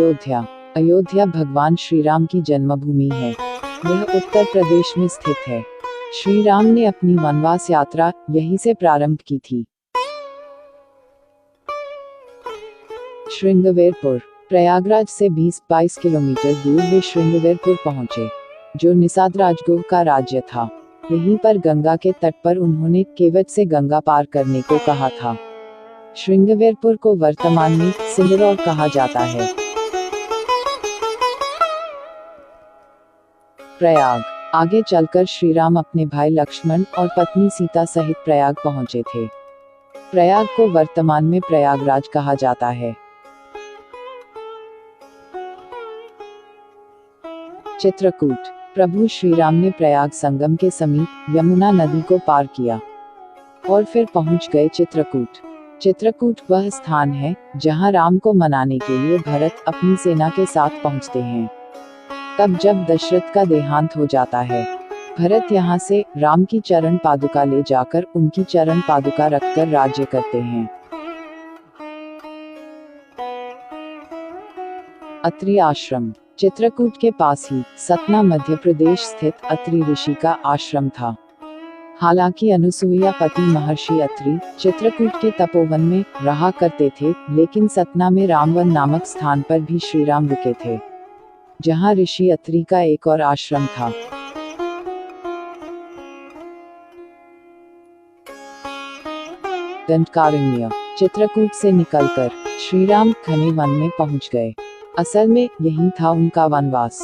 अयोध्या। अयोध्या भगवान श्री राम की जन्मभूमि है। यह उत्तर प्रदेश में स्थित है। श्री राम ने अपनी वनवास यात्रा यहीं से प्रारंभ की थी। श्रृंगवेरपुर। प्रयागराज से 20-22 किलोमीटर दूर वे श्रृंगवेरपुर पहुंचे, जो निषाद राजगुह का राज्य था। यहीं पर गंगा के तट पर उन्होंने केवट से गंगा पार करने को कहा था। श्रृंगवेरपुर को वर्तमान में सिंगरौर कहा जाता है। प्रयाग। आगे चलकर श्री राम अपने भाई लक्ष्मण और पत्नी सीता सहित प्रयाग पहुंचे थे। प्रयाग को वर्तमान में प्रयागराज कहा जाता है। चित्रकूट। प्रभु श्री राम ने प्रयाग संगम के समीप यमुना नदी को पार किया और फिर पहुंच गए चित्रकूट। चित्रकूट वह स्थान है जहां राम को मनाने के लिए भरत अपनी सेना के साथ पहुंचते हैं। तब जब दशरथ का देहांत हो जाता है, भरत यहां से राम की चरण पादुका ले जाकर उनकी चरण पादुका रखकर राज्य करते हैं। अत्रि आश्रम। चित्रकूट के पास ही सतना मध्य प्रदेश स्थित अत्रि ऋषि का आश्रम था। हालांकि अनुसुईया पति महर्षि अत्रि चित्रकूट के तपोवन में रहा करते थे, लेकिन सतना में रामवन नामक स्थान पर भी श्री राम रुके थे, जहां ऋषि अत्रि का एक और आश्रम था। दंडकारण्य। चित्रकूट से निकलकर श्री राम घने वन में पहुंच गए। असल में यही था उनका वनवास।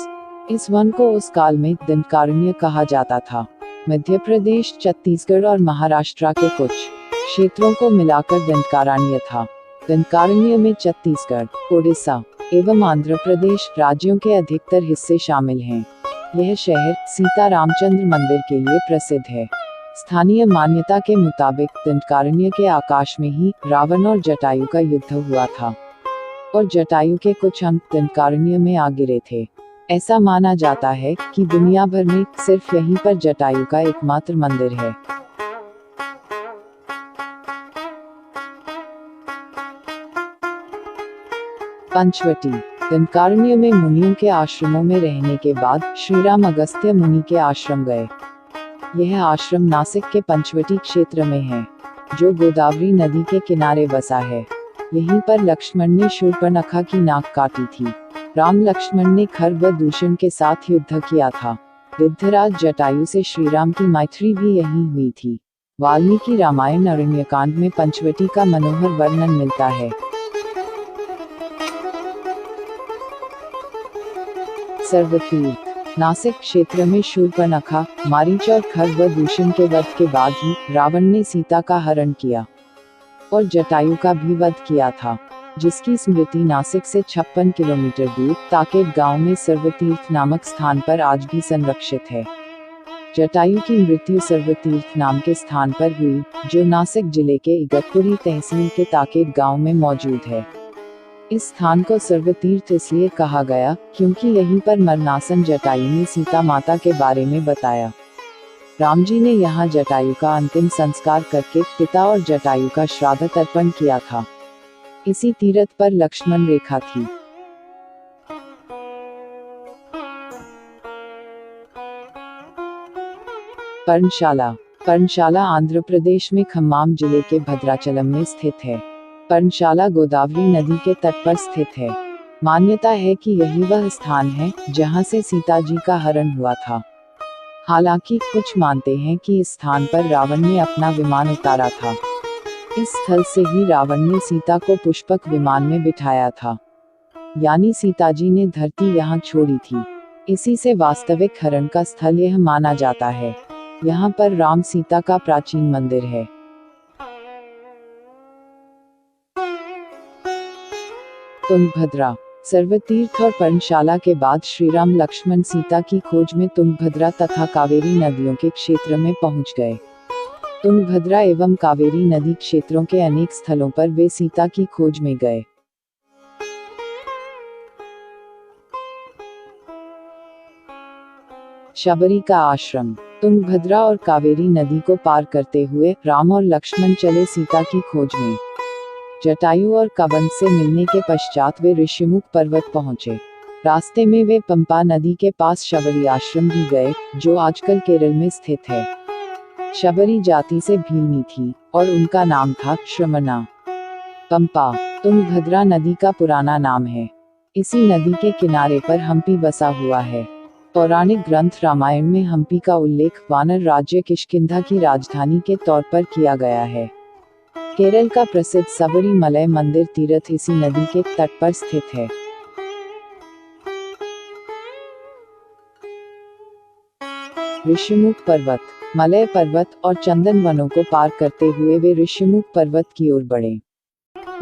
इस वन को उस काल में दंडकारण्य कहा जाता था। मध्य प्रदेश, छत्तीसगढ़ और महाराष्ट्र के कुछ क्षेत्रों को मिलाकर दंडकारण्य था। दंडकारण्य में छत्तीसगढ़, उड़ीसा एवं आंध्र प्रदेश राज्यों के अधिकतर हिस्से शामिल हैं। यह शहर सीता रामचंद्र मंदिर के लिए प्रसिद्ध है। स्थानीय मान्यता के मुताबिक दंडकारण्य के आकाश में ही रावण और जटायु का युद्ध हुआ था और जटायु के कुछ अंग दंडकारण्य में आ गिरे थे। ऐसा माना जाता है कि दुनिया भर में सिर्फ यहीं पर जटायु का एकमात्र मंदिर है। पंचवटी। दंडकारण्य में मुनियों के आश्रमों में रहने के बाद श्री राम अगस्त्य मुनि के आश्रम गए। यह आश्रम नासिक के पंचवटी क्षेत्र में है, जो गोदावरी नदी के किनारे बसा है। यहीं पर लक्ष्मण ने शूर्पणखा की नाक काटी थी। राम लक्ष्मण ने खर व दूषण के साथ युद्ध किया था। गिद्धराज जटायु से श्री राम की मैत्री भी यहीं हुई थी। वाल्मीकि रामायण अरण्यकांड में पंचवटी का मनोहर वर्णन मिलता है। सर्वतीर्थ। नासिक क्षेत्र में शूर्पणखा, मारीच और खर व दूषण के वध के बाद ही रावण ने सीता का हरण किया और जटायु का भी वध किया था, जिसकी स्मृति नासिक से 56 किलोमीटर दूर ताकेत गांव में सर्वतीर्थ नामक स्थान पर आज भी संरक्षित है। जटायु की मृत्यु सर्वतीर्थ नाम के स्थान पर हुई, जो नासिक जिले के इगतपुरी तहसील के ताकेत गांव में मौजूद है। इस स्थान को सर्वतीर्थ इसलिए कहा गया क्योंकि यहीं पर मरणासन जटायु ने सीता माता के बारे में बताया। राम जी ने यहाँ जटायु का अंतिम संस्कार करके पिता और जटायु का श्राद्ध तर्पण किया था। इसी तीर्थ पर लक्ष्मण रेखा थी। पर्णशाला। पर्णशाला आंध्र प्रदेश में खम्माम जिले के भद्राचलम में स्थित है। पर्णशाला गोदावरी नदी के तट पर स्थित है। मान्यता है कि यही वह स्थान है जहां से सीता जी का हरण हुआ था। हालांकि कुछ मानते हैं कि इस स्थान पर रावण ने अपना विमान उतारा था। इस स्थल से ही रावण ने सीता को पुष्पक विमान में बिठाया था, यानी सीता जी ने धरती यहाँ छोड़ी थी। इसी से वास्तविक हरण का स्थल यह माना जाता है। यहाँ पर राम सीता का प्राचीन मंदिर है। तुंगभद्रा। सर्वतीर्थ और पर्णशाला के बाद श्री राम लक्ष्मण सीता की खोज में तुंगभद्रा तथा कावेरी नदियों के क्षेत्र में पहुंच गए। तुंगभद्रा एवं कावेरी नदी क्षेत्रों के अनेक स्थलों पर वे सीता की खोज में गए। शबरी का आश्रम। तुंगभद्रा और कावेरी नदी को पार करते हुए राम और लक्ष्मण चले सीता की खोज में। जटायु और कवंत से मिलने के पश्चात वे ऋषिमुख पर्वत पहुंचे। रास्ते में वे पंपा नदी के पास शबरी आश्रम भी गए, जो आजकल केरल में स्थित है। शबरी जाति से भीलनी थी और उनका नाम था श्रमणा। पंपा तुंगभद्रा नदी का पुराना नाम है। इसी नदी के किनारे पर हम्पी बसा हुआ है। पौराणिक ग्रंथ रामायण में हम्पी का उल्लेख वानर राज्य किष्किंधा की राजधानी के तौर पर किया गया है। केरल का प्रसिद्ध सबरीमलय मंदिर तीर्थ इसी नदी के तट पर स्थित है। ऋषिमुख पर्वत। मलय पर्वत और चंदन वनों को पार करते हुए वे ऋषिमुख पर्वत की ओर बढ़े।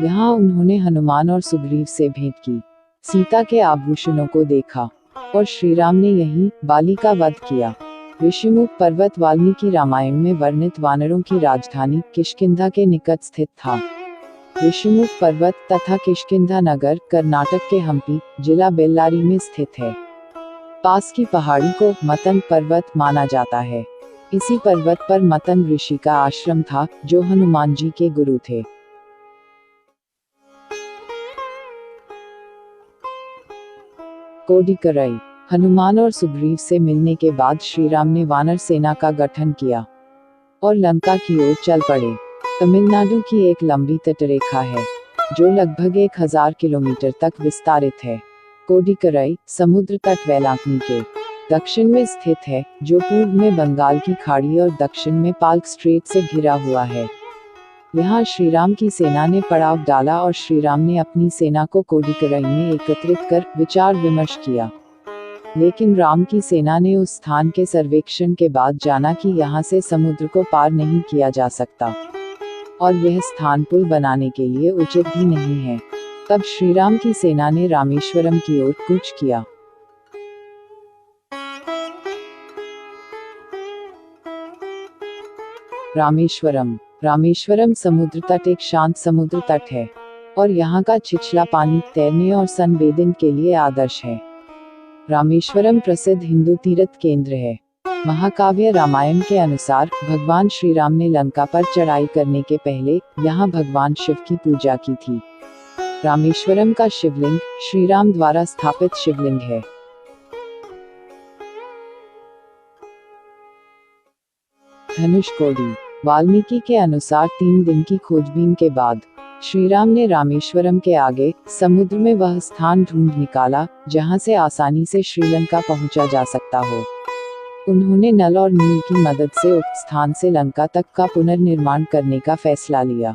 यहाँ उन्होंने हनुमान और सुग्रीव से भेंट की, सीता के आभूषणों को देखा और श्रीराम ने यहीं बाली का वध किया। ऋषिमुख पर्वत वाल्मीकि रामायण में वर्णित वानरों की राजधानी किष्किंधा के निकट स्थित था। ऋषिमुख पर्वत तथा किष्किंधा नगर कर्नाटक के हम्पी जिला बेल्लारी में स्थित है। पास की पहाड़ी को मतन पर्वत माना जाता है। इसी पर्वत पर मतन ऋषि का आश्रम था, जो हनुमान जी के गुरु थे। कोडिकराई। हनुमान और सुग्रीव से मिलने के बाद श्रीराम ने वानर सेना का गठन किया और लंका की ओर चल पड़े। तमिलनाडु की एक लंबी तटरेखा है, जो लगभग 1000 किलोमीटर तक विस्तारित है। कोडिकराई समुद्र तट वेलांकनी के दक्षिण में स्थित है, जो पूर्व में बंगाल की खाड़ी और दक्षिण में पाल्क स्ट्रेट से घिरा हुआ है। यहाँ श्रीराम की सेना ने पड़ाव डाला और श्रीराम ने अपनी सेना को कोडिकराई में एकत्रित कर विचार विमर्श किया। लेकिन राम की सेना ने उस स्थान के सर्वेक्षण के बाद जाना कि यहाँ से समुद्र को पार नहीं किया जा सकता और यह स्थान पुल बनाने के लिए उचित भी नहीं है। तब श्रीराम की सेना ने रामेश्वरम की ओर कूच किया। रामेश्वरम समुद्र तट एक शांत समुद्र तट है और यहाँ का छिछला पानी तैरने और सनबेदिंग के लिए आदर्श है। रामेश्वरम प्रसिद्ध हिंदू तीर्थ केंद्र है। महाकाव्य रामायण के अनुसार भगवान श्रीराम ने लंका पर चढ़ाई करने के पहले यहाँ भगवान शिव की पूजा की थी। रामेश्वरम का शिवलिंग श्रीराम द्वारा स्थापित शिवलिंग है। धनुषकोडी। वाल्मीकि के अनुसार 3 दिन की खोजबीन के बाद श्रीराम ने रामेश्वरम के आगे समुद्र में वह स्थान ढूंढ निकाला जहां से आसानी से श्रीलंका पहुंचा जा सकता हो। उन्होंने नल और नील की मदद से उक्त स्थान से लंका तक का पुनर्निर्माण करने का फैसला लिया।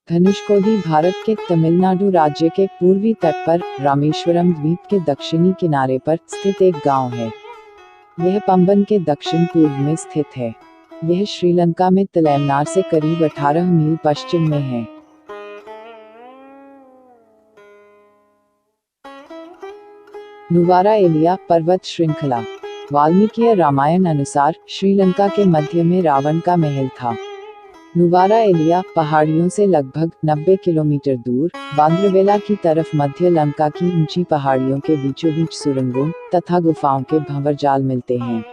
धनुषकोडी भारत के तमिलनाडु राज्य के पूर्वी तट पर रामेश्वरम द्वीप के दक्षिणी किनारे पर स्थित एक गांव है। यह पंबन के दक्षिण पूर्व में स्थित है। यह श्रीलंका में तलैमनार से करीब 18 मील पश्चिम में है। नुवारा एलिया पर्वत श्रृंखला। वाल्मीकि रामायण अनुसार श्रीलंका के मध्य में रावण का महल था। नुवारा एलिया पहाड़ियों से लगभग 90 किलोमीटर दूर बांद्रवेला की तरफ मध्य लंका की ऊंची पहाड़ियों के बीचों बीच सुरंगों तथा गुफाओं के भंवरजाल मिलते हैं।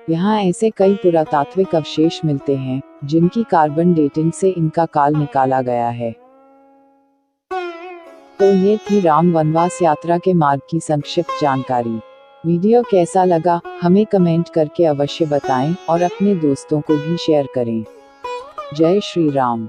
यहाँ ऐसे कई पुरातात्विक अवशेष मिलते हैं जिनकी कार्बन डेटिंग से इनका काल निकाला गया है। तो ये थी राम वनवास यात्रा के मार्ग की संक्षिप्त जानकारी। वीडियो कैसा लगा हमें कमेंट करके अवश्य बताएं और अपने दोस्तों को भी शेयर करें। जय श्री राम।